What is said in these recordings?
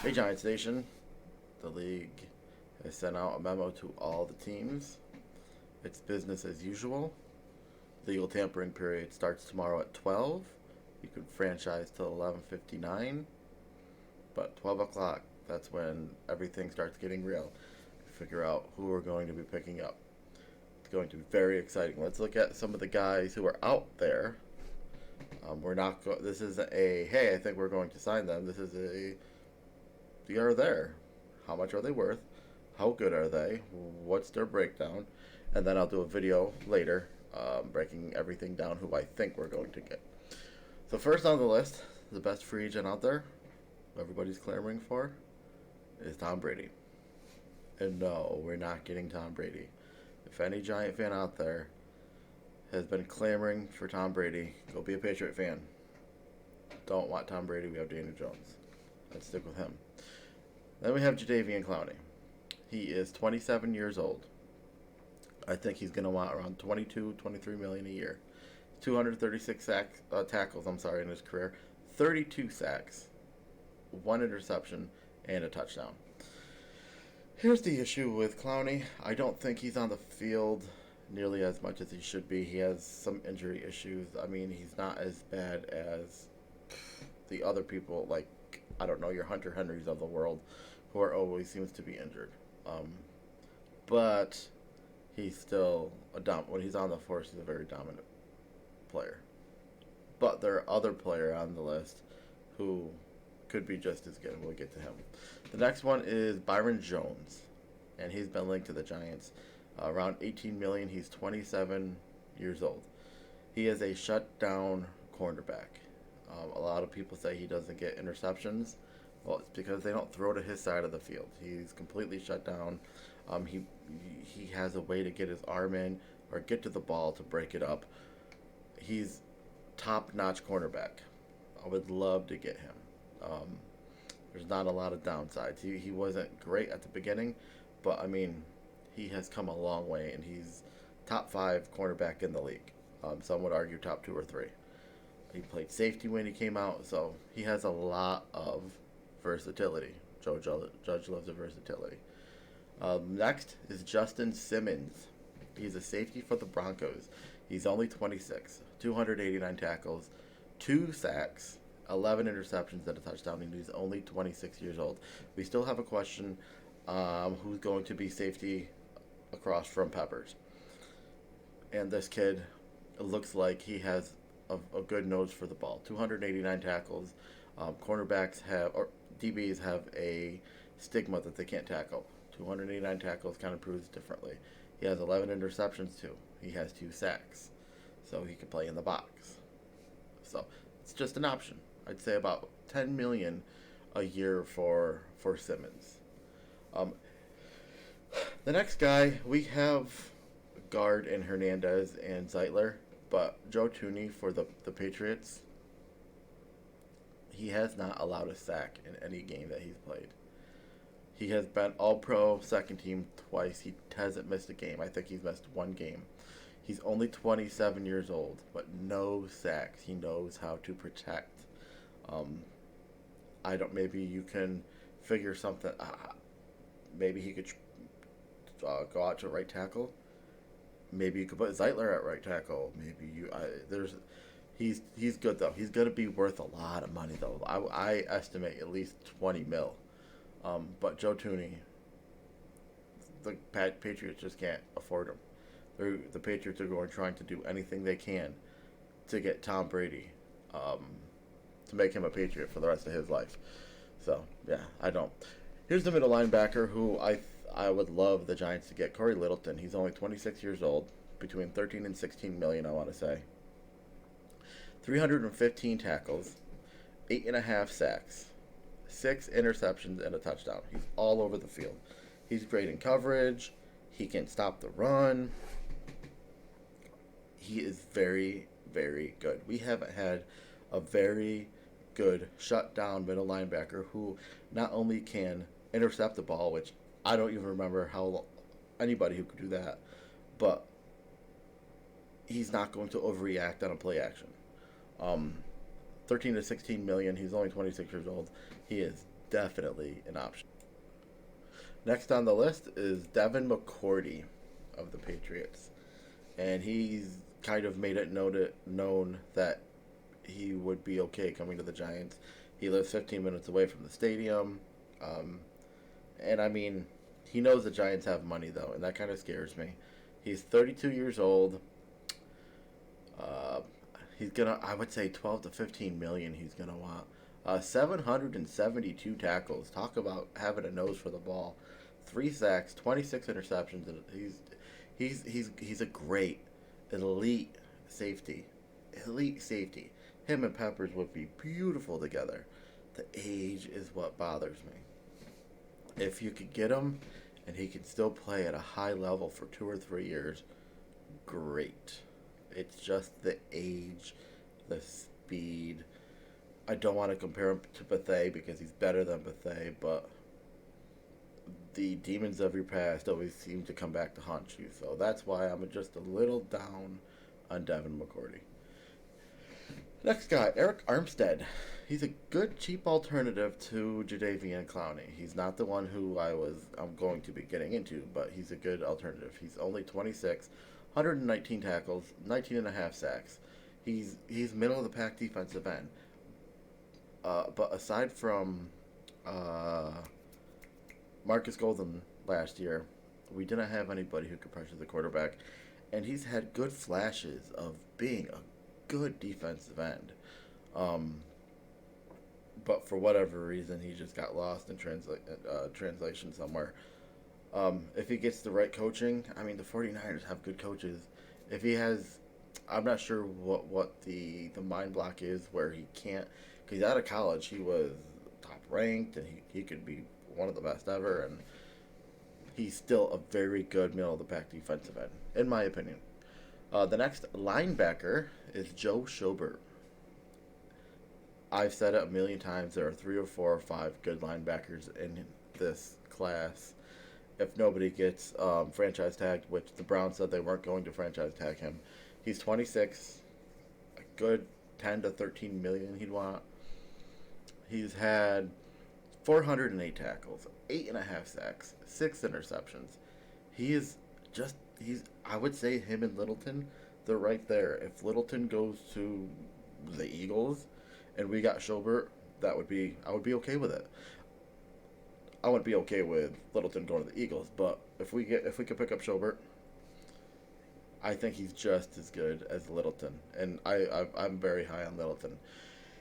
Hey Giants Nation, the league has sent out a memo to all the teams. It's business as usual. Legal tampering period starts tomorrow at 12. You can franchise till 11:59, but 12 o'clock, that's when everything starts getting real. Figure out who we're going to be picking up. It's going to be very exciting. Let's look at some of the guys who are out there. We're not. This is a hey. I think we're going to sign them. This is a they are there. How much are they worth? How good are they? What's their breakdown? And then I'll do a video later breaking everything down who I think we're going to get. So first on the list, the best free agent out there, who everybody's clamoring for, is Tom Brady. And no, we're not getting Tom Brady. If any Giant fan out there has been clamoring for Tom Brady, go be a Patriot fan. Don't want Tom Brady, we have Daniel Jones. Let's stick with him. Then we have Jadeveon Clowney. He is 27 years old. I think he's going to want around 22, 23 million a year. 236 tackles, in his career. 32 sacks, one interception, and a touchdown. Here's the issue with Clowney. I don't think he's on the field nearly as much as he should be. He has some injury issues. I mean, he's not as bad as the other people, like, I don't know, your Hunter Henrys of the world, who are always seems to be injured. But he's still when he's on the force, he's a very dominant player. But there are other players on the list who could be just as good. We'll get to him. The next one is Byron Jones, and he's been linked to the Giants. Around 18 million. He's 27 years old. He is a shutdown cornerback. A lot of people say he doesn't get interceptions. Well, it's because they don't throw to his side of the field. He's completely shut down. He has a way to get his arm in or get to the ball to break it up. He's top-notch cornerback. I would love to get him. There's not a lot of downsides. He wasn't great at the beginning, but I mean, he has come a long way, and he's top 5 cornerback in the league. Some would argue top 2 or 3. He played safety when he came out, so he has a lot of versatility. Judge loves the versatility. Next is Justin Simmons. He's a safety for the Broncos. He's only 26, 289 tackles, 2 sacks, 11 interceptions, and a touchdown, and he's only 26 years old. We still have a question who's going to be safety across from Peppers. And this kid, it looks like he has a good nose for the ball. 289 tackles. Cornerbacks have, or DBs have a stigma that they can't tackle. 289 tackles kind of proves differently. He has 11 interceptions too. He has 2 sacks. So he can play in the box. So it's just an option. I'd say about 10 million a year for Simmons. The next guy, we have Guard and Hernandez and Zeitler. But Joe Tooney for the Patriots, he has not allowed a sack in any game that he's played. He has been All-Pro second team twice. He hasn't missed a game. I think he's missed 1 game. He's only 27 years old, but no sacks. He knows how to protect. Maybe you can figure something. Maybe he could go out to right tackle. Maybe you could put Zeitler at right tackle. He's good though. He's gonna be worth a lot of money though. I estimate at least 20 mil. But Joe Tooney, the Patriots just can't afford him. The Patriots are going trying to do anything they can to get Tom Brady, to make him a Patriot for the rest of his life. So yeah, I don't. Here's the middle linebacker who I would love the Giants to get, Corey Littleton. He's only 26 years old, between 13 and 16 million, I want to say. 315 tackles, 8.5 sacks, 6 interceptions, and a touchdown. He's all over the field. He's great in coverage. He can stop the run. He is very, very good. We haven't had a very good shutdown middle linebacker who not only can intercept the ball, which I don't even remember anybody who could do that, but he's not going to overreact on a play action. 13 to 16 million. He's only 26 years old. He is definitely an option. Next on the list is Devin McCourty of the Patriots, and he's kind of made it known that he would be okay coming to the Giants. He lives 15 minutes away from the stadium, um, and I mean, he knows the Giants have money though, and that kind of scares me. He's 32 years old. Uh, he's gonna, I would say, 12 to 15 million. He's gonna want 772 tackles. Talk about having a nose for the ball. 3 sacks, 26 interceptions. And he's a great elite safety. Elite safety. Him and Peppers would be beautiful together. The age is what bothers me. If you could get him and he can still play at a high level for 2 or 3 years, great. It's just the age, the speed. I don't want to compare him to Bethea because he's better than Bethea, but the demons of your past always seem to come back to haunt you. So that's why I'm just a little down on Devin McCourty. Next guy, Eric Armstead. He's a good cheap alternative to Jadeveon Clowney. He's not the one who I'm going to be getting into, but he's a good alternative. He's only 26, 119 tackles, 19 and a half sacks. He's middle of the pack defensive end. But aside from Marcus Golden last year, we didn't have anybody who could pressure the quarterback, and he's had good flashes of being a good defensive end. Um, but for whatever reason, he just got lost in translation somewhere. If he gets the right coaching, I mean, the 49ers have good coaches. If he has, I'm not sure what the mind block is where he can't, because he's out of college, he was top ranked, and he could be one of the best ever, and he's still a very good middle of the pack defensive end, in my opinion. The next linebacker is Joe Schobert. I've said it a million times. There are 3 or 4 or 5 good linebackers in this class. If nobody gets franchise tagged, which the Browns said they weren't going to franchise tag him, he's 26. A good 10 to 13 million he'd want. He's had 408 tackles, 8.5 sacks, 6 interceptions. I would say him and Littleton, they're right there. If Littleton goes to the Eagles and we got Schobert, I would be okay with it. I wouldn't be okay with Littleton going to the Eagles, but if we could pick up Schobert, I think he's just as good as Littleton, and I'm very high on Littleton.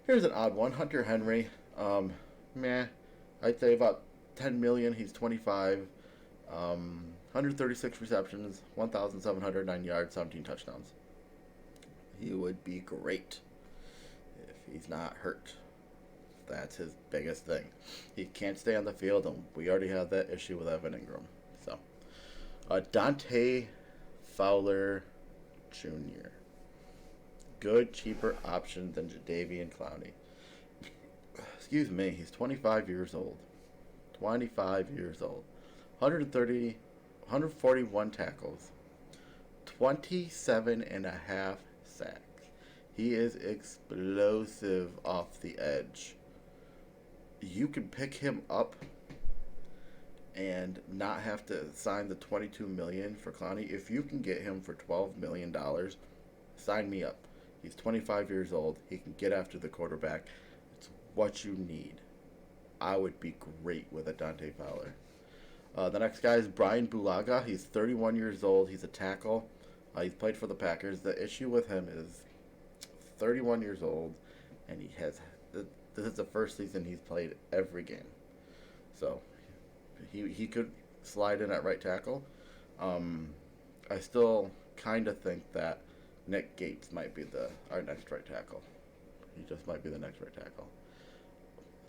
Here's an odd one, Hunter Henry. Meh. I'd say about 10 million. He's 25. 136 receptions, 1,709 yards, 17 touchdowns. He would be great if he's not hurt. That's his biggest thing. He can't stay on the field, and we already have that issue with Evan Ingram. So, Dante Fowler Jr. Good, cheaper option than Jadeveon Clowney. Excuse me, he's 25 years old. 25 years old. 141 tackles. 27 and a half sacks. He is explosive off the edge. You can pick him up and not have to sign the $22 million for Clowney. If you can get him for $12 million, sign me up. He's 25 years old. He can get after the quarterback. It's what you need. I would be great with a Dante Fowler. The next guy is Brian Bulaga. He's 31 years old. He's a tackle. He's played for the Packers. The issue with him is 31 years old, and this is the first season he's played every game. So he could slide in at right tackle. I still kind of think that Nick Gates might be our next right tackle. He just might be the next right tackle.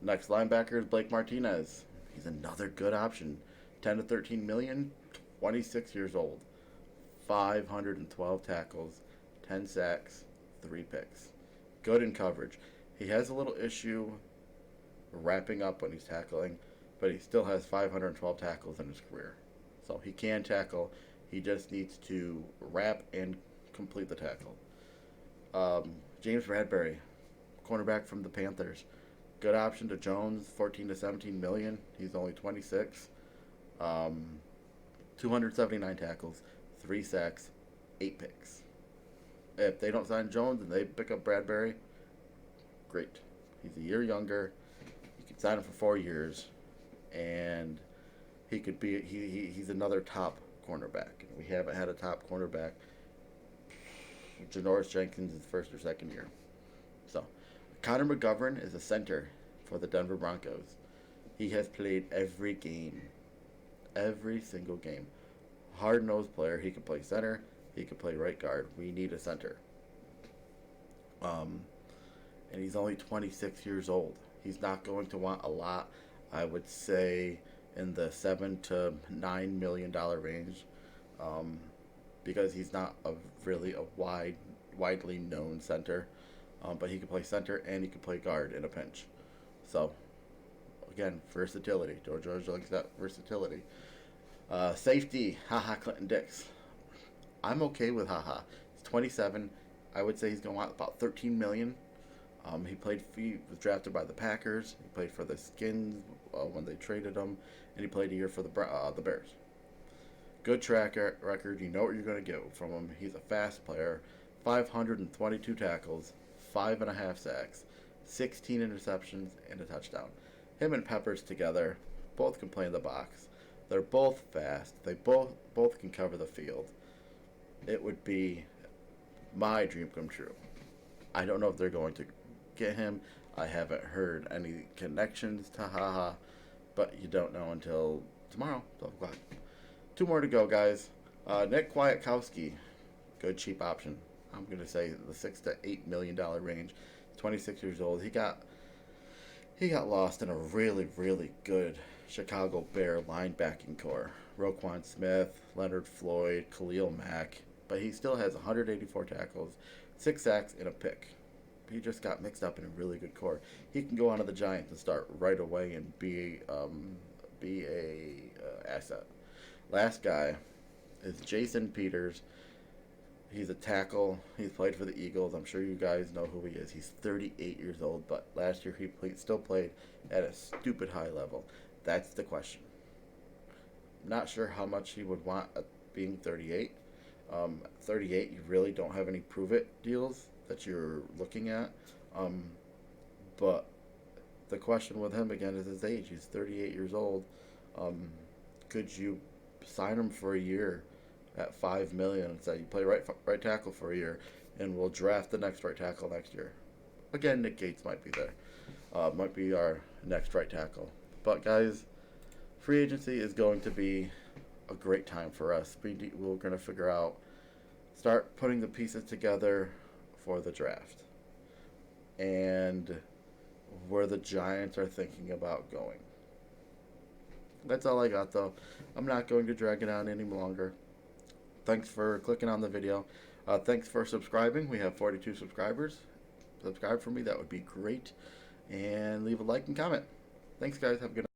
Next linebacker is Blake Martinez. He's another good option. 10 to 13 million, 26 years old. 512 tackles, 10 sacks, 3 picks. Good in coverage. He has a little issue wrapping up when he's tackling, but he still has 512 tackles in his career. So he can tackle. He just needs to wrap and complete the tackle. James Bradbury, cornerback from the Panthers. Good option to Jones, 14 to 17 million. He's only 26. Um, 279 tackles, 3 sacks, 8 picks. If they don't sign Jones and they pick up Bradbury, great. He's a year younger. You can sign him for 4 years, and he could be he's another top cornerback. We haven't had a top cornerback. Janoris Jenkins is first or second year. So, Connor McGovern is a center for the Denver Broncos. He has played every game, every single game. Hard nosed player. He can play center. He can play right guard. We need a center. Um, and he's only 26 years old. He's not going to want a lot. I would say in the $7 to $9 million range, um, because he's not really a widely known center. But he can play center and he can play guard in a pinch. So again, versatility. George likes that versatility. Safety, haha, Clinton Dix. I'm okay with haha. He's 27. I would say he's going to want about 13 million. He was drafted by the Packers. He played for the Skins when they traded him, and he played a year for the Bears. Good track record. You know what you're going to get from him. He's a fast player. 522 tackles, 5.5 sacks, 16 interceptions, and a touchdown. Him and Peppers together, both can play in the box. They're both fast. They both can cover the field. It would be my dream come true. I don't know if they're going to get him. I haven't heard any connections to haha, but you don't know until tomorrow, 12 o'clock. 2 more to go, guys. Nick Kwiatkowski, good cheap option. I'm going to say the $6 to $8 million range. 26 years old. He got lost in a really, really good Chicago Bear linebacking core. Roquan Smith, Leonard Floyd, Khalil Mack. But he still has 184 tackles, 6 sacks, and a pick. He just got mixed up in a really good core. He can go onto the Giants and start right away and be a asset. Last guy is Jason Peters. He's a tackle. He's played for the Eagles. I'm sure you guys know who he is. He's 38 years old, but last year he still played at a stupid high level. That's the question. Not sure how much he would want being 38. 38, you really don't have any prove-it deals that you're looking at. But the question with him, again, is his age. He's 38 years old. Could you sign him for a year at $5 million and say you play right tackle for a year, and we'll draft the next right tackle next year? Again, Nick Gates might be there. Might be our next right tackle. But guys, free agency is going to be a great time for us. We're going to start putting the pieces together for the draft, and where the Giants are thinking about going. That's all I got, though. I'm not going to drag it on any longer. Thanks for clicking on the video. Thanks for subscribing. We have 42 subscribers. Subscribe for me. That would be great. And leave a like and comment. Thanks, guys. Have a good night.